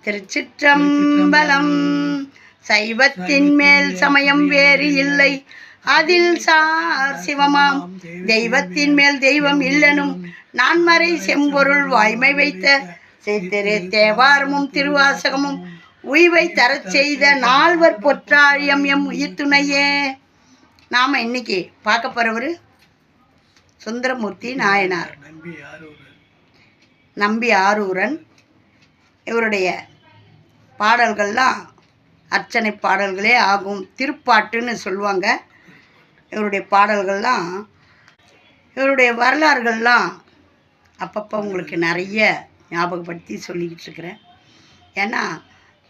திருச்சிற்றம்பலம். சைவத்தின் மேல் சமயம் வேறு இல்லை, அதில் சார் சிவமாம். தெய்வத்தின் மேல் தெய்வம் இல்லனும், நான்மறை செம்பொருள் வாய்மை வைத்த செய்திரு தேவாரமும் திருவாசகமும் உய்வை தரச் செய்த நால்வர் பொற்றாழியம் எம் உயிர் துணையே. நாம் இன்னைக்கு பார்க்க போகிறவர் சுந்தரமூர்த்தி நாயனார், நம்பி ஆரூரன். இவருடைய பாடல்கள்லாம் அர்ச்சனை பாடல்களே ஆகும், திருப்பாட்டுன்னு சொல்லுவாங்க. இவருடைய பாடல்கள்லாம், இவருடைய வரலாறுகள்லாம் அப்பப்போ உங்களுக்கு நிறைய ஞாபகப்படுத்தி சொல்லிக்கிட்டு இருக்கிறேன். ஏன்னா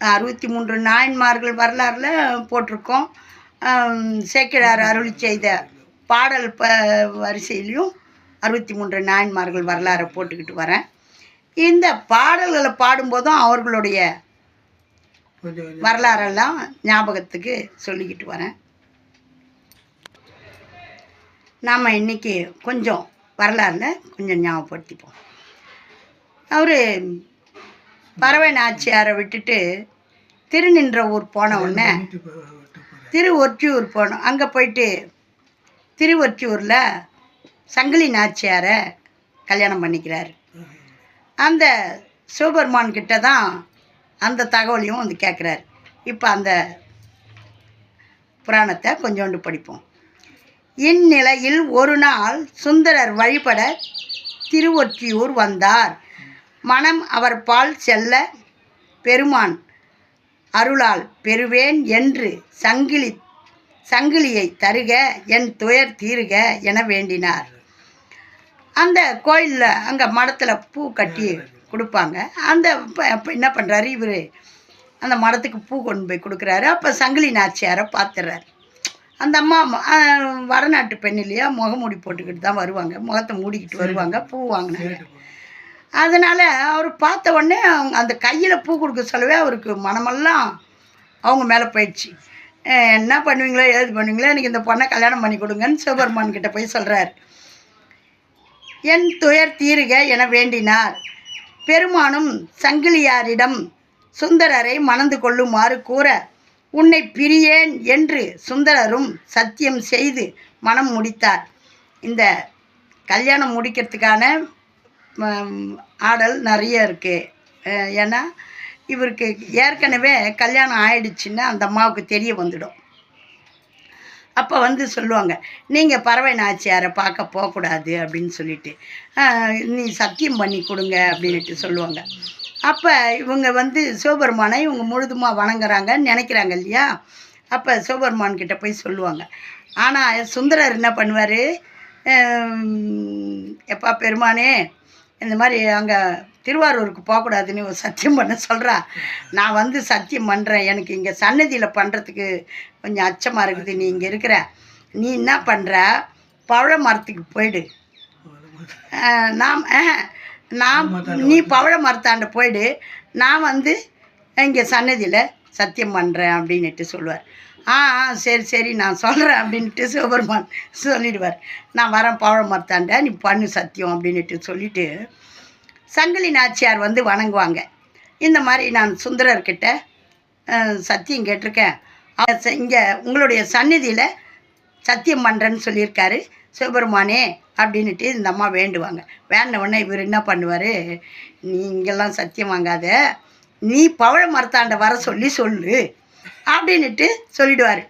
63 நாயன்மார்கள் வரலாறில் போட்டிருக்கோம். சேக்கிழார் அருளி செய்த பாடல் வரிசையிலையும் 63 நாயன்மார்கள் வரலாறை போட்டுக்கிட்டு வரேன். இந்த பாடல்களை பாடும்போதும் அவர்களுடைய வரலாறெல்லாம் ஞாபகத்துக்கு சொல்லிக்கிட்டு வரேன். நாம் இன்றைக்கி கொஞ்சம் வரலாறில் கொஞ்சம் ஞாபகப்படுத்திப்போம். அவர் பறவை நாச்சியாரை விட்டுட்டு திருநின்ற ஊர் போன உடனே திருவொற்றியூர் போனோம். அங்கே போயிட்டு திருவொற்றியூரில் சங்கிலி நாச்சியாரை கல்யாணம் பண்ணிக்கிறார். அந்த சிவபெருமான் கிட்ட தான் அந்த தகவலையும் வந்து கேட்குறாரு. இப்போ அந்த புராணத்தை கொஞ்சோண்டு படிப்போம். இந்நிலையில் ஒரு நாள் சுந்தரர் வழிபட திருவொற்றியூர் வந்தார். மனம் அவர் பால் செல்ல பெருமான் அருளால் பெறுவேன் என்று சங்கிலியை தருக, என் துயர் தீருக என வேண்டினார். அந்த கோயிலில் அங்கே மடத்தில் பூ கட்டி கொடுப்பாங்க. அந்த என்ன பண்ணுறாரு இவர், அந்த மடத்துக்கு பூ கொண்டு போய் கொடுக்குறாரு. அப்போ சங்கிலி நாச்சியாரை பார்த்துறாரு. அந்த அம்மா வடநாட்டு பெண் இல்லையா, முகமூடி போட்டுக்கிட்டு தான் வருவாங்க, முகத்தை மூடிக்கிட்டு வருவாங்க பூ வாங்கினாங்க. அதனால் அவர் பார்த்த உடனே அந்த கையில் பூ கொடுக்க சொல்லவே அவருக்கு மனமெல்லாம் அவங்க மேலே போயிடுச்சு. என்ன பண்ணுவீங்களோ ஏது பண்ணுவீங்களோ, எனக்கு இந்த பொண்ணை கல்யாணம் பண்ணி கொடுங்கன்னு சிவபெருமான் கிட்ட போய் சொல்கிறார். என் துயர் தீருக என வேண்டினார். பெருமானும் சங்கிலியாரிடம் சுந்தரரை மணந்து கொள்ளுமாறு கூற, உன்னை பிரியேன் என்று சுந்தரரும் சத்தியம் செய்து மனம் முடித்தார். இந்த கல்யாணம் முடிக்கிறதுக்கான ஆடல் நிறைய இருக்குது. ஏன்னா இவருக்கு ஏற்கனவே கல்யாணம் ஆயிடுச்சுன்னா அந்த அம்மாவுக்கு தெரிய வந்துடும். அப்போ வந்து சொல்லுவாங்க, நீங்கள் பறவை நாச்சியாரை பார்க்க போகக்கூடாது அப்படின்னு சொல்லிட்டு, நீ சத்தியம் பண்ணி கொடுங்க அப்படின்ட்டு சொல்லுவாங்க. அப்போ இவங்க வந்து சிவபெருமானை இவங்க முழுதுமாக வணங்குறாங்கன்னு நினைக்கிறாங்க இல்லையா. அப்போ சிவபெருமான் கிட்ட போய் சொல்லுவாங்க. ஆனால் சுந்தரர் என்ன பண்ணுவார், எப்பா பெருமானே, இந்த மாதிரி அங்கே திருவாரூருக்கு போகக்கூடாதுன்னு சத்தியம் பண்ண சொல்கிறா. நான் வந்து சத்தியம் பண்ணுறேன், எனக்கு இங்கே சன்னதியில் பண்ணுறதுக்கு கொஞ்சம் அச்சமாக இருக்குது. நீ இங்கே இருக்கிற, நீ என்ன பண்ணுற, பவழ மரத்துக்கு போயிடு. நீ பவழ மரத்தாண்ட போயிடு, நான் வந்து இங்கே சன்னதியில் சத்தியம் பண்ணுறேன் அப்படின்ட்டு சொல்லுவார். சரி சரி நான் சொல்கிறேன் அப்படின்ட்டு சிவபெருமான் சொல்லிடுவார். நான் வரேன் பவழ மரத்தாண்ட, நீ பண்ணு சத்தியம் அப்படின்ட்டு சொல்லிவிட்டு சங்கிலி நாச்சியார் வந்து வணங்குவாங்க. இந்த மாதிரி நான் சுந்தரர்கிட்ட சத்தியம் கேட்டிருக்கேன், இங்கே உங்களுடைய சந்நிதியில் சத்தியம் பண்ணுறேன்னு சொல்லியிருக்காரு சிவபெருமானே அப்படின்ட்டு இந்த அம்மா வேண்டுவாங்க. வேண்ட உடனே இவர் என்ன பண்ணுவார், நீ இங்கெல்லாம் சத்தியம் வாங்காத, நீ பவழ மரத்தாண்ட வர சொல்லு அப்படின்ட்டு சொல்லிடுவார்.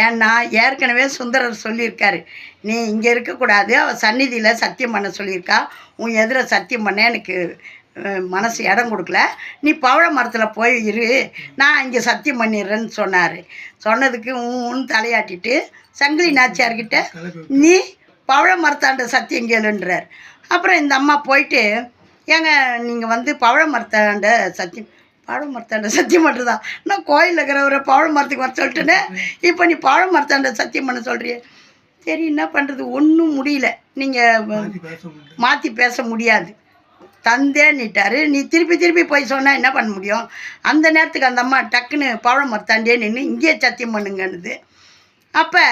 ஏன்னா ஏற்கனவே சுந்தரர் சொல்லியிருக்காரு, நீ இங்கே இருக்கக்கூடாது, அவள் சந்நிதியில் சத்தியம் பண்ண சொல்லியிருக்கா, உன் எதிர சத்தியம் பண்ண எனக்கு மனசு இடம் கொடுக்கல, நீ பவழ மரத்தில் போய் இரு, நான் இங்கே சத்தியம் பண்ணிடுறேன்னு சொன்னார். சொன்னதுக்கு உன் தலையாட்டிட்டு சங்கிலி நாச்சியார்கிட்ட நீ பவழ மரத்தாண்ட சத்தியம் கேளுன்றார். அப்புறம் இந்த அம்மா போயிட்டு, ஏங்க நீங்கள் வந்து பவழ மரத்தாண்ட சத்தியம் பண்ணுறதா, நான் கோயிலில் இருக்கிறவரை பவழ மரத்துக்கு வர சொல்லிட்டேனே, இப்போ நீ பவழ மரத்தாண்ட சத்தியம் பண்ண சொல்கிறிய. சரி என்ன பண்ணுறது, ஒன்றும் முடியல, நீங்கள் மாற்றி பேச முடியாது, தந்தேன்னுட்டார். நீ திருப்பி போய் சொன்னால் என்ன பண்ண முடியும். அந்த நேரத்துக்கு அந்த அம்மா டக்குன்னு பவழ மரத்தாண்டே நின்று இங்கேயே சத்தியம் பண்ணுங்கன்னுது. அப்போ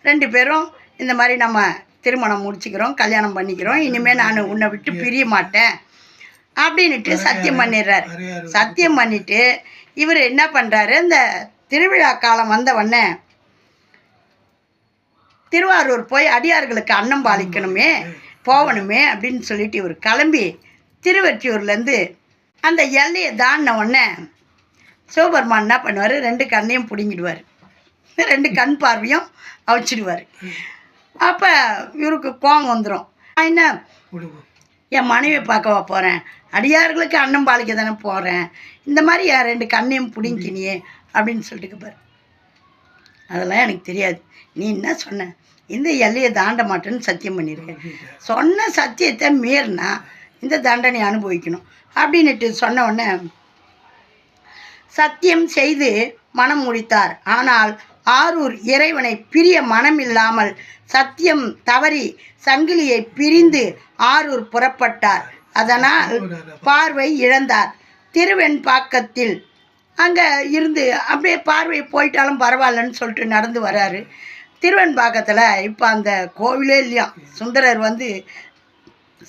2 பேரும் இந்த மாதிரி நம்ம திருமணம் முடிச்சுக்கிறோம், கல்யாணம் பண்ணிக்கிறோம், இனிமேல் நான் உன்னை விட்டு பிரிய மாட்டேன் அப்படின்ட்டு சத்தியம் பண்ணிடுறாரு. சத்தியம் பண்ணிட்டு இவர் என்ன பண்ணுறாரு, இந்த திருவிழா காலம் வந்த உடனே திருவாரூர் போய் அடியார்களுக்கு அன்னம் பாலிக்கணுமே, போகணுமே அப்படின்னு சொல்லிட்டு இவர் கிளம்பி திருவெற்றியூர்லேருந்து அந்த எல்லையை தாண்டின உடனே சிவபெருமான் என்ன பண்ணுவார், 2 கண்ணையும் பிடுங்கிடுவார், 2 கண் பார்வையும் அவிச்சிடுவார். அப்போ இவருக்கு கோபம் வந்துடும். நான் என்ன என் மனைவியை பார்க்கவா போகிறேன், அடியார்களுக்கு அன்னம் பாலிக்க தானே போகிறேன், இந்த மாதிரி என் 2 கண்ணையும் பிடிங்கினியே அப்படின்னு சொல்லிட்டு பாரு. அதெல்லாம் எனக்கு தெரியாது, நீ என்ன சொன்ன, இந்த எல்லையை தாண்ட மாட்டேன்னு சத்தியம் பண்ணியிருக்கேன், சொன்ன சத்தியத்தை மீறினா இந்த தண்டனை அனுபவிக்கணும் அப்படின்னுட்டு சொன்ன உடனே சத்தியம் செய்து மனம் முடித்தார். ஆனால் ஆரூர் இறைவனை பிரிய மனமில்லாமல் சத்தியம் தவறி சங்கிலியை பிரிந்து ஆரூர் புறப்பட்டார். அதனால் பார்வை இழந்தார். திருவெண்பாக்கத்தில் அங்கே இருந்து அப்படியே பார்வை போயிட்டாலும் பரவாயில்லன்னு சொல்லிட்டு நடந்து வராரு. திருவெண்பாக்கத்தில் இப்போ அந்த கோவிலே இல்லையா, சுந்தரர் வந்து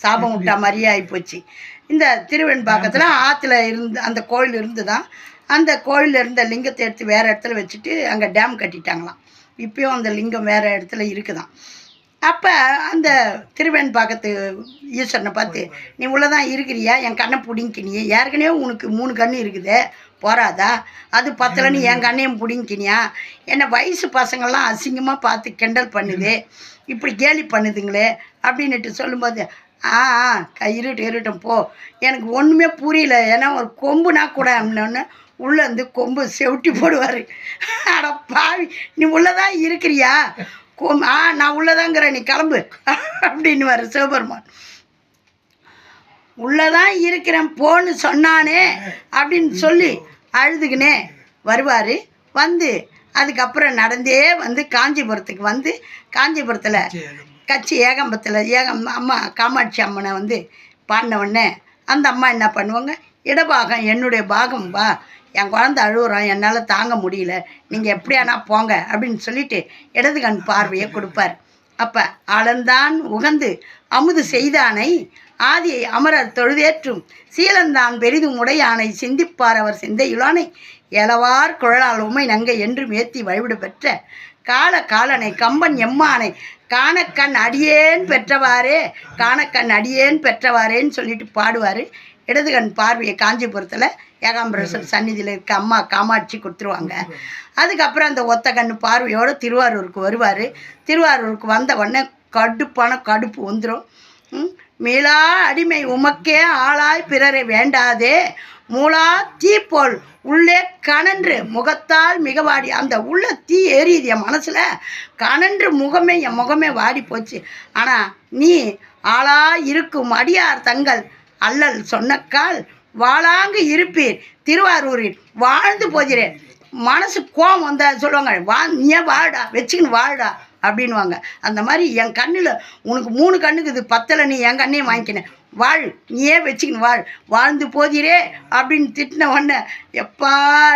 சாபம் விட்டா மாதிரியே ஆகிப்போச்சு. இந்த திருவெண்பாக்கத்தில் ஆற்றுல இருந்து அந்த கோவில் இருந்து தான் அந்த கோயிலில் இருந்த லிங்கத்தை எடுத்து வேறு இடத்துல வச்சுட்டு அங்கே டேம் கட்டிட்டாங்களாம். இப்போயும் அந்த லிங்கம் வேறு இடத்துல இருக்குதான். அப்போ அந்த திருவெண்பாக்கத்து ஈஸ்வரனை பார்த்து, நீ உள்ளதான் இருக்கிறியா, என் கண்ணை பிடிங்கினியே, ஏற்கனவே உனக்கு 3 கண்ணு இருக்குதே போராதா, அது பத்தலைன்னு என் கண்ணையும் பிடிங்கினியா, என்னை வயசு பசங்கள்லாம் அசிங்கமாக பார்த்து கிண்டல் பண்ணுது, இப்படி கேலி பண்ணுதுங்களே அப்படின்னுட்டு சொல்லும்போது, இருட்டும் போ, எனக்கு ஒன்றுமே புரியல, ஏன்னா ஒரு கொம்புனா கூட அப்படின்னொன்னு உள்ளேருந்து கொம்பு செவிட்டி போடுவார். அட பாவி, நீ உள்ளதான் இருக்கிறியா, நான் உள்ளதாங்கிறேன், நீ கிளம்பு அப்படின்னுவார் சிவபெருமான். உள்ளதான் இருக்கிறேன் போன்னு சொன்னானே அப்படின்னு சொல்லி அழுதுகினே வருவார். வந்து அதுக்கப்புறம் நடந்தே வந்து காஞ்சிபுரத்துக்கு வந்து காஞ்சிபுரத்தில் கட்சி ஏகம்பத்தில் அம்மா காமாட்சி அம்மனை வந்து பாடின உடனே அந்த அம்மா என்ன பண்ணுவாங்க, இடபாகம் என்னுடைய பாகம் வா, என் குழந்தை அழுகுறான், என்னால் தாங்க முடியல, நீங்கள் எப்படியானா போங்க அப்படின்னு சொல்லிட்டு இடது கண் பார்வையை கொடுப்பார். அப்போ அளந்தான் உகந்து அமுது செய்தானை ஆதியை அமரர் தொழுதேற்றும் சீலந்தான் பெரிதும் உடையானை சிந்திப்பார் அவர் சிந்தையுளானை எலவார் குழலால் உமை நங்கை என்று மேத்தி வழிவிடு பெற்ற கால காலனை கம்பன் எம்மானை காணக்கண் அடியேன் பெற்றவாறே, காணக்கண் அடியேன் பெற்றவாறேன்னு சொல்லிட்டு பாடுவார். இடது கண் பார்வையை காஞ்சிபுரத்தில் ஏகாம்பரேஸ்வரர் சந்நிதியில் இருக்க அம்மா காமாட்சி கொடுத்துருவாங்க. அதுக்கப்புறம் அந்த ஒத்த கண்ணு பார்வையோடு திருவாரூருக்கு வருவார். திருவாரூருக்கு வந்த உடனே கடுப்பு வந்துடும். மீளா அடிமை உமக்கே ஆளாய் பிறரை வேண்டாதே, மூளா தீ போல் உள்ளே கனன்று முகத்தால் மிகவாடி, அந்த உள்ள தீ எரியுது என் மனசில், கனன்று என் முகமே வாடி போச்சு. ஆனால் நீ ஆளா இருக்கும் அடியார் தங்கள் அல்லல் சொன்னக்கால் வாழாங்கு இருப்பீர் திருவாரூரில் வாழ்ந்து போகிறேன். மனசு கோவம் வந்தா சொல்லுவாங்க, நீ வாழடா, வச்சுக்கின்னு வாழடா அப்படின்வாங்க. அந்த மாதிரி என் கண்ணில் உனக்கு 3 கண்ணுக்குது பத்தலை, நீ என் கண்ணையும் வாங்கிக்கினேன், வாழ், நீயே வச்சுக்கின்னு வாழ்ந்து போகிறே அப்படின்னு திட்டின உடனே, எப்பா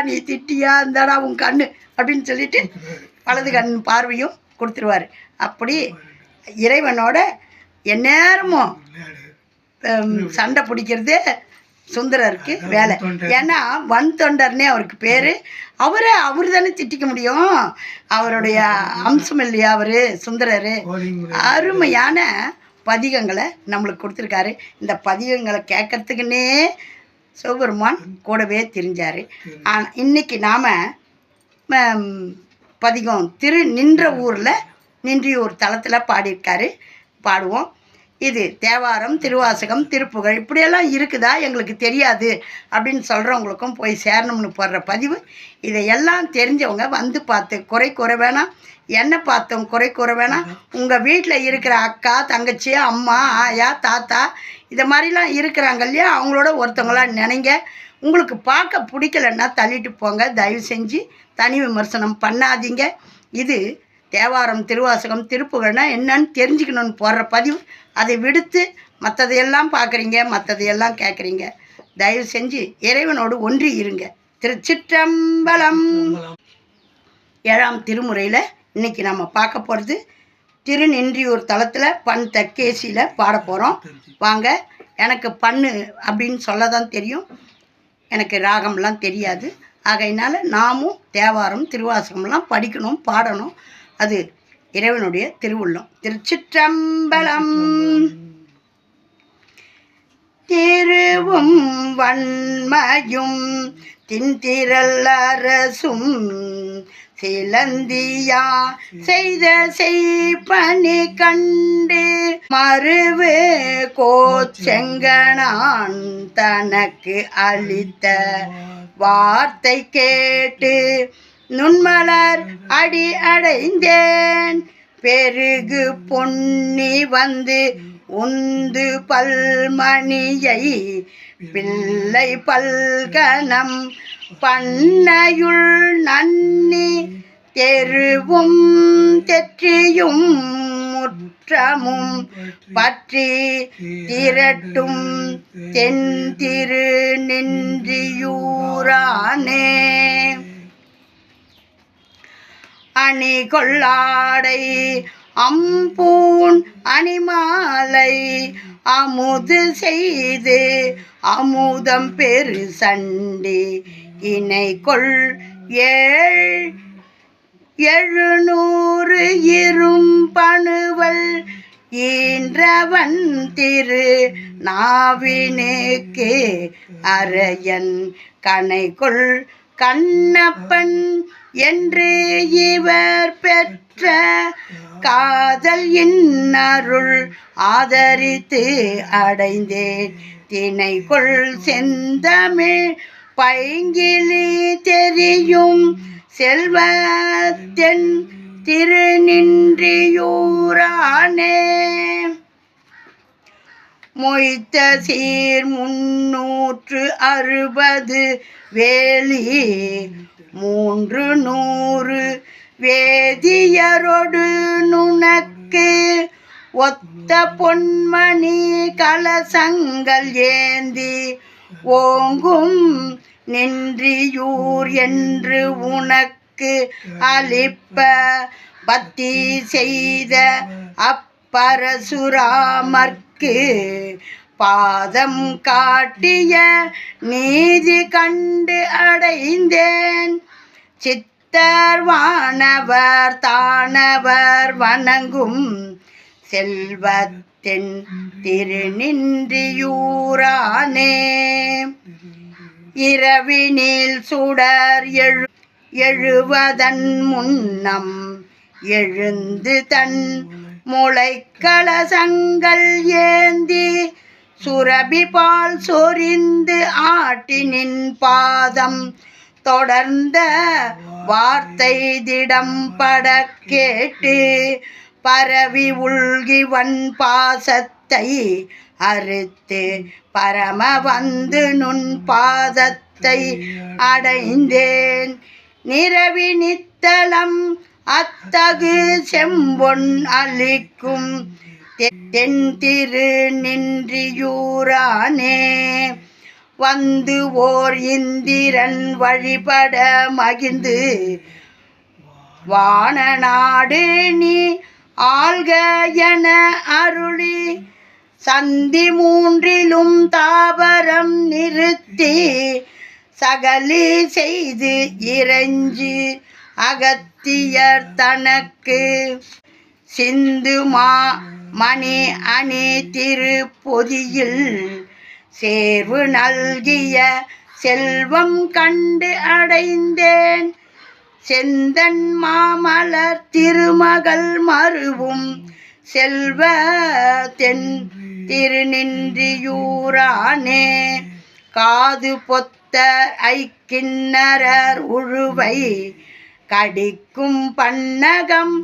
நீ திட்டியா இருந்தாடா உன் கண்ணு அப்படின்னு சொல்லிட்டு வலது கண் பார்வையும் கொடுத்துருவார். அப்படி இறைவனோட எந்நேரமும் சண்டை பிடிக்கிறதே சுந்தரருக்கு வேலை. ஏன்னா வன் தொண்டர்னே அவருக்கு பேர். அவர் தானே திட்டிக்க முடியும், அவருடைய அம்சம் இல்லையா அவர் சுந்தரர். அருமையான பதிகங்களை நம்மளுக்கு கொடுத்துருக்காரு. இந்த பதிகங்களை கேட்கறதுக்குன்னே சிவபெருமான் கூடவே தெரிஞ்சார். ஆனால் இன்றைக்கி நாம் பதிகம் நின்ற ஊரில் நின்றியூர் தளத்தில் பாடியிருக்காரு, பாடுவோம். இது தேவாரம், திருவாசகம், திருப்புகழ் இப்படியெல்லாம் இருக்குதா எங்களுக்கு தெரியாது அப்படின்னு சொல்கிறவங்களுக்கும் போய் சேரணும்னு போடுற பதிவு. இதையெல்லாம் தெரிஞ்சவங்க வந்து பார்த்து குறை கூற வேணாம், என்ன பார்த்தோம் குறை கூற வேணாம். உங்கள் வீட்டில் இருக்கிற அக்கா, தங்கச்சி, அம்மா, ஆயா, தாத்தா இதை மாதிரிலாம் இருக்கிறாங்க இல்லையா, அவங்களோட ஒருத்தவங்களாம் நினைங்க. உங்களுக்கு பார்க்க பிடிக்கலன்னா தள்ளிட்டு போங்க, தயவு செஞ்சு தனி விமர்சனம் பண்ணாதீங்க. இது தேவாரம், திருவாசகம், திருப்புகழ்னா என்னன்னு தெரிஞ்சுக்கணுன்னு போடுற பதிவு. அதை விடுத்து மற்றதையெல்லாம் பார்க்குறீங்க, மற்றதையெல்லாம் கேட்குறீங்க. தயவு செஞ்சு இறைவனோடு ஒன்றி இருங்க. திருச்சிற்றம்பலம். 7ஆம் திருமுறையில் இன்றைக்கி நம்ம பார்க்க போகிறது திருநின்றியூர் தலத்தில் பண் தக்கேசியில் பாட போகிறோம். வாங்க எனக்கு பண்ணு அப்படின்னு சொல்ல தான் தெரியும். எனக்கு ராகம்லாம் தெரியாது. ஆகையினால நாமும் தேவாரம் திருவாசகம்லாம் படிக்கணும், பாடணும். அது இறைவனுடைய திருவுள்ளம். திருச்சிற்றம்பலம். திருவும் வன்மையும் தின்திரல் அரசும் சிலந்தியா செய்த செய்பணி கண்டு மறுவு கோச்செங்கனான் தனக்கு அளித்த வார்த்தை கேட்டு நுண்மலர் அடி அடைந்தேன். பெருகு பொன்னி வந்து உந்து பல்மணியை பிள்ளை பல்கணம் பண்ணையுள் நன்னி தெருவும் தெற்றியும் முற்றமும் பற்றி திரட்டும் தென் திரு நின்றியூரானே. அணி கொள்ளாடை அம்பூன் அணிமாலை அமுது செய்து அமுதம் பெரு சண்டி இணை கொள் 700 இரும்பணுவல் ஈன்றவன் திரு நாவினுக்கு அரையன் கணைகொள் கண்ணப்பன் என்று இவர் பெற்ற காதல் இன்னருள் ஆதரித்து அடைந்தேன். திணைகொள் செந்தமிழ் பைங்கிலி தெரியும் செல்வத்தென் திருநின்றியூரானே. மொய்த்த சீர் 360 வேலி 300 வேதியரொடு நுணக்கு ஒத்த பொன்மணி கலசங்கள் ஏந்தி ஓங்கும் நின்றியூர் என்று உனக்கு அளிப்ப பக்தி செய்த அப்பரசுராமர்க்கு பாதம் காட்டிய நீதி கண்டு அடைந்தேன். சித்தர் வானவர் தானவர் வணங்கும் செல்வத்தின் திருநின்றியூரானே. இரவினில் சுடர் எழுவதன் முன்னம் எழுந்து தன் முளைக்கலசங்கள் ஏந்தி சுரபி பால் சொரிந்து ஆட்டினின் பாதம் தொடர்ந்த வார்த்தை திடம்பட கேட்டு பரவி உள்கிவன் பாசத்தை அறுத்து பரம வந்து நுண் பாதத்தை அடைந்தேன். நிரவி நித்தலம் அத்தகு செம்பொன் அளிக்கும் தென் திரு நின்றியூரானே. வந்து ஓர் இந்திரன் வழிபட மகிழ்ந்து வானநாடு நீ ஆள்க என அருளி சந்தி 3லும் தாபரம் நிறுத்தி சகலி செய்து இறைஞ்சி அகத்தியர் தனக்கு சிந்து மணி அணி திருப்பொதியில் சேர்வு நல்கிய செல்வம் கண்டு அடைந்தேன். செந்தன் மாமலர் திருமகள் மருவும் செல்வ தென் திருநின்றியூரானே. காது பொத்த ஐக்கிண்ணரர் உழுவை கடிக்கும் பன்னகம்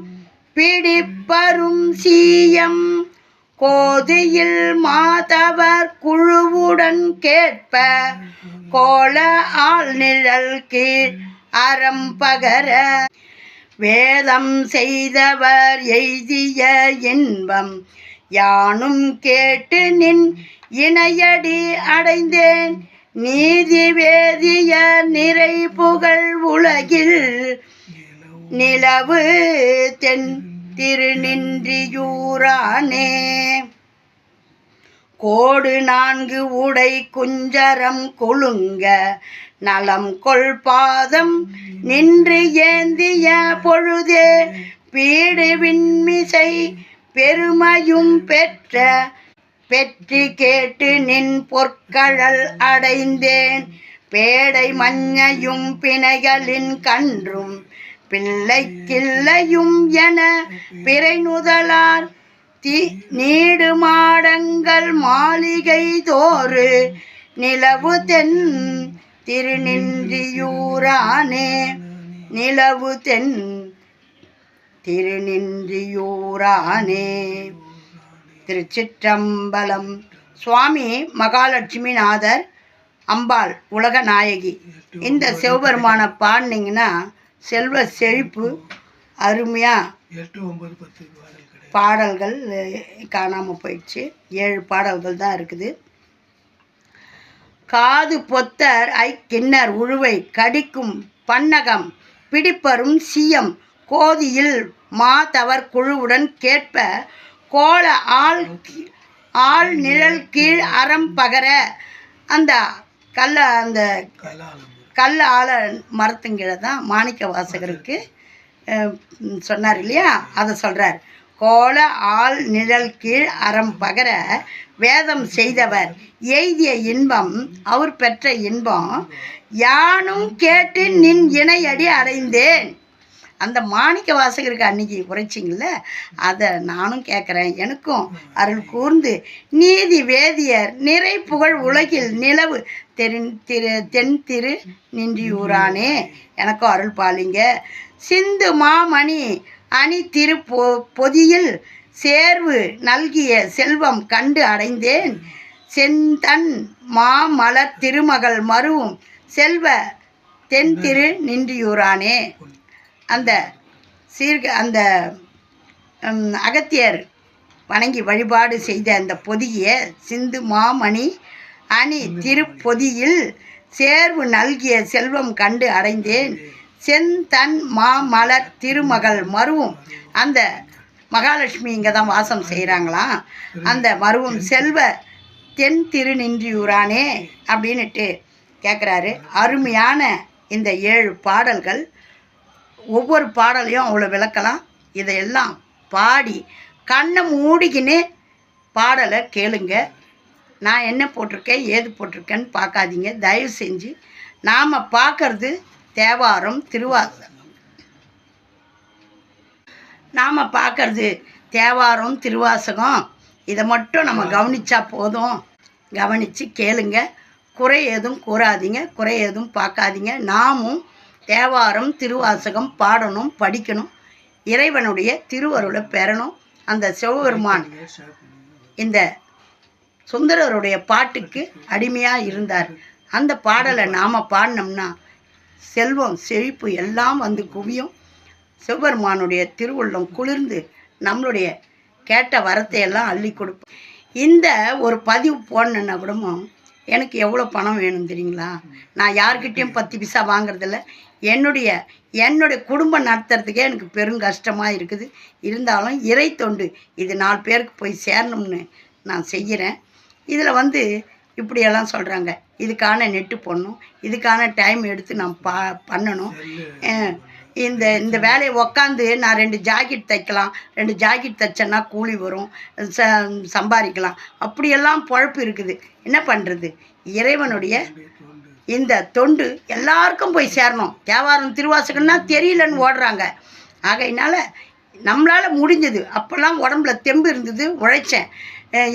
பிடிப்பரும் சீயம் கோதியில் மாதவர் குழுவுடன் கேட்ப கோல ஆள் நிழல் கீழ் அறம்பகர வேதம் செய்தவர் எய்திய இன்பம் யானும் கேட்டு நின் இணையடி அடைந்தேன். நீதி வேதிய நிறை புகழ் உலகில் நிலவு தென் திருநின்றியூரானே. கோடு 4 உடை குஞ்சரம் குலுங்க நலம் கொள் பாதம் நின்று ஏந்திய பொழுதே பீடு விண்மிசை பெருமையும் பெற்று கேட்டு நின் பொற்கழல் அடைந்தேன் பேடை மஞ்சையும் பிணைகளின் கன்றும் பிள்ளைக்கில்லையும் என பிறை நுதலார் நீடு மாடங்கள் மாளிகை தோறு நிலவு தென் திருநின்றியூரானே நிலவு தென் திருநின்றியூரானே. திருச்சிற்றம்பலம். சுவாமி மகாலட்சுமிநாதர் அம்பாள் உலக நாயகி. இந்த சிவபெருமான பாடினீங்கன்னா செல்வ செழிப்பு அருமையாக. 8, 9, 10 பாடல்கள் காணாமல் போயிடுச்சு. 7 பாடல்கள் தான் இருக்குது. காது பொத்தர் கிண்ணர் உழுவை கடிக்கும் பன்னகம் பிடிப்பரும் சீயம் கோதியில் மாதவர் குழுவுடன் கேட்ப கோல ஆள் நிழல் கீழ் அறம் பகர அந்த கல்ல ஆல மரத்துங்கீழே தான் மாணிக்க வாசகருக்கு சொன்னார் இல்லையா, அதை சொல்கிறார். கோல ஆள் நிழல் கீழ் அறம் பகர வேதம் செய்தவர் எய்திய இன்பம் அவர் பெற்ற இன்பம் யானும் கேட்டு நின் இணையடி அடைந்தேன். அந்த மாணிக்க வாசகருக்கு அன்னைக்கு உரைச்சிங்கள, அதை நானும் கேட்குறேன். எனக்கும் அருள் கூர்ந்து நீதி வேதியர் நிறை புகழ் உலகில் நிலவு தென் திரு நின்றியூரானே எனக்கும் அருள் பாலிங்க. சிந்து மாமணி அணி திரு பொதியில் சேர்வு நல்கிய செல்வம் கண்டு அடைந்தேன் செந்தன் மாமலர் திருமகள் மருவும் செல்வ தென் திரு நின்றியூரானே. அந்த அந்த அகத்தியர் வணங்கி வழிபாடு செய்த அந்த பொதிய சிந்து மாமணி அணி திருப்பொதியில் சேர்வு நல்கிய செல்வம் கண்டு அடைந்தேன் செந்தன் மாமலர் திருமகள் மருவும். அந்த மகாலட்சுமி இங்கே தான் வாசம் செய்கிறாங்களாம். அந்த மருவும் செல்வ தென் திருநின்றியூரானே அப்படின்னுட்டு கேட்குறாரு. அருமையான இந்த 7 பாடல்கள். ஒவ்வொரு பாடலையும் அவ்வளோ விளக்கலாம். இதையெல்லாம் பாடி கண்ணை மூடிக்கின்னு பாடலை கேளுங்க. நான் என்ன போட்டிருக்கேன் ஏது போட்டிருக்கேன்னு பார்க்காதீங்க தயவு செஞ்சு. நாம் பார்க்கறது தேவாரம் திருவாசகம். இதை மட்டும் நம்ம கவனித்தா போதும். கவனித்து கேளுங்க. குறை எதுவும் கூறாதீங்க, குறை எதுவும் பார்க்காதீங்க. நாமும் தேவாரம் திருவாசகம் பாடணும், படிக்கணும், இறைவனுடைய திருவருளை பெறணும். அந்த சிவபெருமான் இந்த சுந்தரருடைய பாட்டுக்கு அடிமையாக இருந்தார். அந்த பாடலை நாம் பாடினோம்னா செல்வம் செழிப்பு எல்லாம் வந்து குவியும். சிவபெருமானுடைய திருவுள்ளம் குளிர்ந்து நம்மளுடைய கேட்ட வரத்தையெல்லாம் அள்ளி கொடுப்போம். இந்த ஒரு பதிவு போடணுன்னா கூட எனக்கு எவ்வளோ பணம் வேணும் தெரியுங்களா? நான் யார்கிட்டையும் 10 பைசா வாங்குறதில்ல. என்னுடைய குடும்பம் நடத்துறதுக்கே எனக்கு பெரும் கஷ்டமாக இருக்குது. இருந்தாலும் இறை தொண்டு இது 4 பேருக்கு போய் சேரணும்னு நான் செய்கிறேன். இதில் இப்படியெல்லாம் சொல்கிறாங்க. இதுக்கான நெட்டு போடணும், இதுக்கான டைம் எடுத்து நான் பண்ணணும். இந்த வேலையை உக்காந்து நான் 2 ஜாக்கெட் தைக்கலாம், 2 ஜாக்கெட் தைச்சேன்னா கூலி வரும், சம்பாதிக்கலாம். அப்படியெல்லாம் பொழப்பு இருக்குது. என்ன பண்ணுறது? இறைவனுடைய இந்த தொண்டு எல்லாருக்கும் போய் சேரணும். தேவாரம் திருவாசகம்னா தெரியலன்னு ஓடுறாங்க. ஆகையினால நம்மளால் முடிஞ்சது. அப்போல்லாம் உடம்புல தெம்பு இருந்தது, உழைச்சேன்,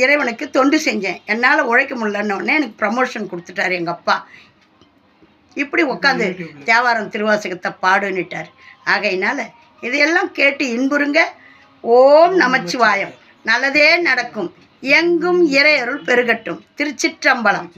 இறைவனுக்கு தொண்டு செஞ்சேன். என்னால் உழைக்க முடியலன்னொடனே எனக்கு ப்ரமோஷன் கொடுத்துட்டார் எங்கள் அப்பா. இப்படி உட்காந்து தேவாரம் திருவாசகத்தை பாடுன்னுட்டார். ஆகையினால இதையெல்லாம் கேட்டு இன்புறுங்க. ஓம் நமச்சிவாயம். நல்லதே நடக்கும். எங்கும் இறையருள் பெருகட்டும். திருச்சிற்றம்பலம்.